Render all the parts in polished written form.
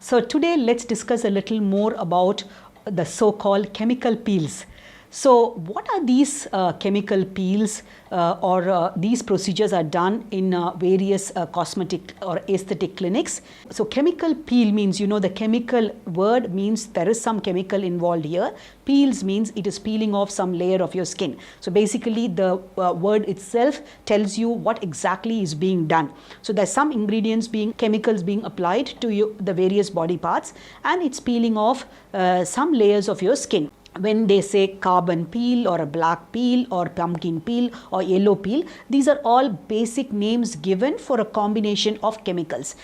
So today let's discuss a little more about the so-called chemical peels. So what are these chemical peels or these procedures are done in various cosmetic or aesthetic clinics. So chemical peel means, the chemical word means there is some chemical involved here. Peels means it is peeling off some layer of your skin. So basically the word itself tells you what exactly is being done. So there's some chemicals being applied to the various body parts, and it's peeling off some layers of your skin. When they say carbon peel or a black peel or pumpkin peel or yellow peel, these are all basic names given for a combination of chemicals.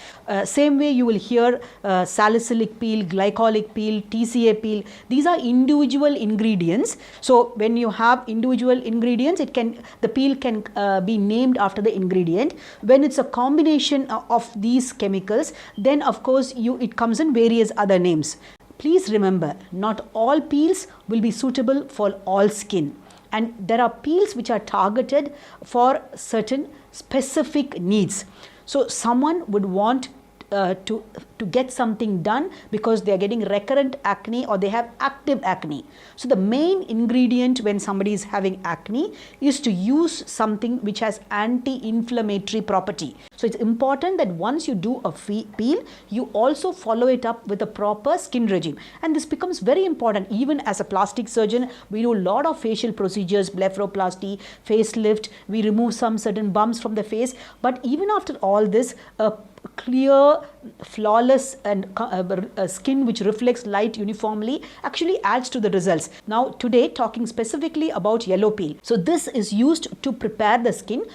Same way you will hear salicylic peel, glycolic peel, TCA peel. These are individual ingredients. So when you have individual ingredients, the peel can be named after the ingredient. When it's a combination of these chemicals, then of course it comes in various other names. Please remember, not all peels will be suitable for all skin, and there are peels which are targeted for certain specific needs. So someone would want to get something done because they are getting recurrent acne or they have active acne. So the main ingredient when somebody is having acne is to use something which has anti-inflammatory property. So it's important that once you do a peel, you also follow it up with a proper skin regime. And this becomes very important. Even as a plastic surgeon, we do a lot of facial procedures, blepharoplasty, facelift, we remove some certain bumps from the face. But even after all this, a clear, flawless and skin which reflects light uniformly actually adds to the results. Now today talking specifically about yellow peel. So this is used to prepare the skin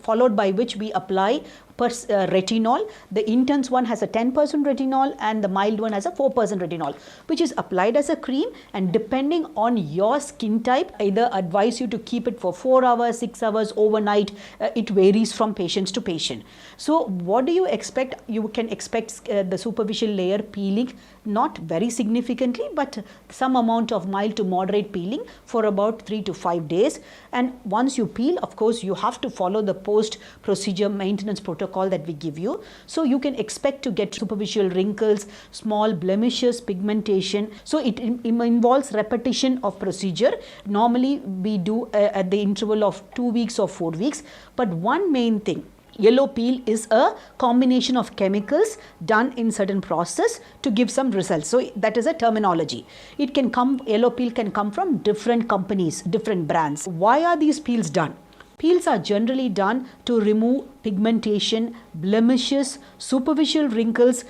followed by which we apply retinol. The intense one has a 10% retinol and the mild one has a 4% retinol, which is applied as a cream, and depending on your skin type, either advise you to keep it for 4 hours, 6 hours, overnight. It varies from patient to patient. So what do you expect? You can expect the superficial layer peeling, not very significantly, but some amount of mild to moderate peeling for about 3 to 5 days. And once you peel, of course, you have to follow the post-procedure maintenance protocol that we give you. So you can expect to get superficial wrinkles, small blemishes, pigmentation. So it involves repetition of procedure. Normally we do at the interval of 2 weeks or 4 weeks. But one main thing, yellow peel is a combination of chemicals done in certain process to give some results. So that is a terminology. Yellow peel can come from different companies, different brands. Why are these peels done? Peels are generally done to remove pigmentation, blemishes, superficial wrinkles,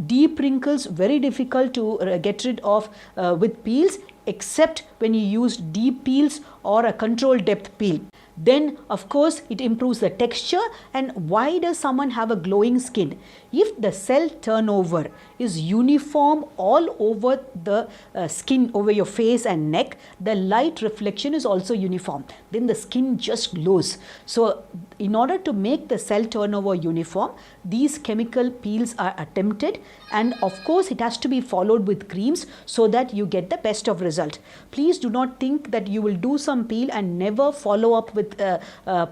deep wrinkles, very difficult to get rid of with peels, except when you use deep peels or a control depth peel. Then of course it improves the texture. And why does someone have a glowing skin? If the cell turnover is uniform all over the skin, over your face and neck, the light reflection is also uniform, then the skin just glows. So in order to make the cell turnover uniform, these chemical peels are attempted, and of course it has to be followed with creams so that you get the best of result. Please do not think that you will do some peel and never follow up with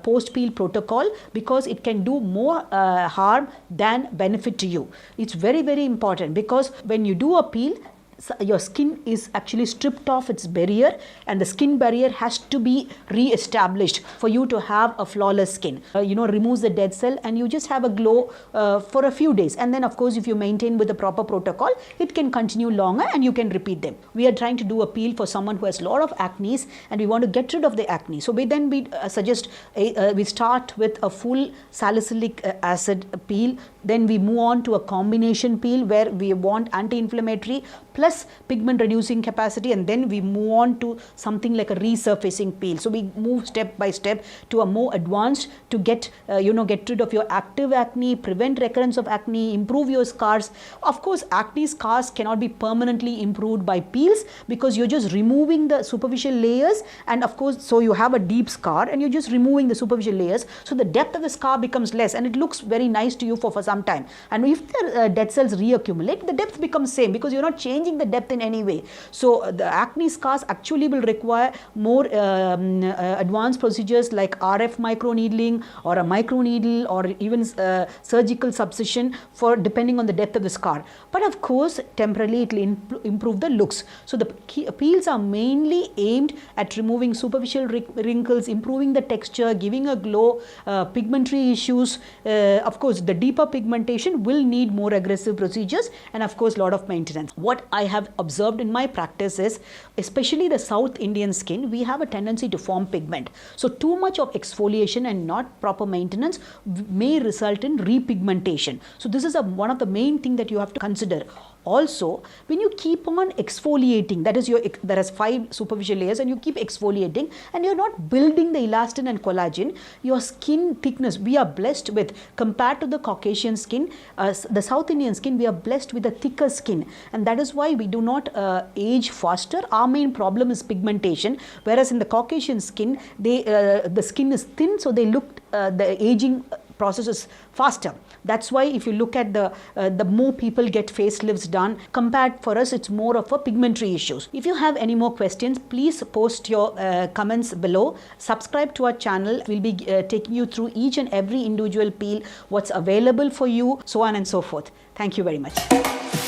post-peel protocol, because it can do more harm than benefit to you. It's very, very important, because when you do a peel, your skin is actually stripped of its barrier, and the skin barrier has to be re-established for you to have a flawless skin. Removes the dead cell, and you just have a glow for a few days. And then of course if you maintain with the proper protocol, it can continue longer and you can repeat them. We are trying to do a peel for someone who has a lot of acne and we want to get rid of the acne. So we suggest we start with a full salicylic acid peel, then we move on to a combination peel where we want anti-inflammatory plus pigment reducing capacity, and then we move on to something like a resurfacing peel. So we move step by step to a more advanced to get rid of your active acne, prevent recurrence of acne, improve your scars. Of course, acne scars cannot be permanently improved by peels, because you're just removing the superficial layers, and of course, so you have a deep scar and you're just removing the superficial layers. So the depth of the scar becomes less and it looks very nice to you for some time. And if the dead cells reaccumulate, the depth becomes same, because you're not changing changing the depth in any way. So the acne scars actually will require more advanced procedures like RF microneedling or a microneedle or even surgical subcision for depending on the depth of the scar. But of course, temporarily it will improve the looks. So the peels are mainly aimed at removing superficial wrinkles, improving the texture, giving a glow, pigmentary issues. Of course, the deeper pigmentation will need more aggressive procedures and of course lot of maintenance. What I have observed in my practice is, especially the South Indian skin, we have a tendency to form pigment. So too much of exfoliation and not proper maintenance may result in repigmentation. So this is one of the main thing that you have to consider. Also, when you keep on exfoliating, that is there is 5 superficial layers and you keep exfoliating and you're not building the elastin and collagen, your skin thickness, we are blessed with, compared to the Caucasian skin, the South Indian skin, we are blessed with a thicker skin, and that is why we do not age faster. Our main problem is pigmentation, whereas in the Caucasian skin, the skin is thin, so they look, the aging process is faster. That's why if you look at the more people get facelifts done, compared for us it's more of a pigmentary issues. If you have any more questions, please post your comments below. Subscribe to our channel. We'll be taking you through each and every individual peel, what's available for you, so on and so forth. Thank you very much.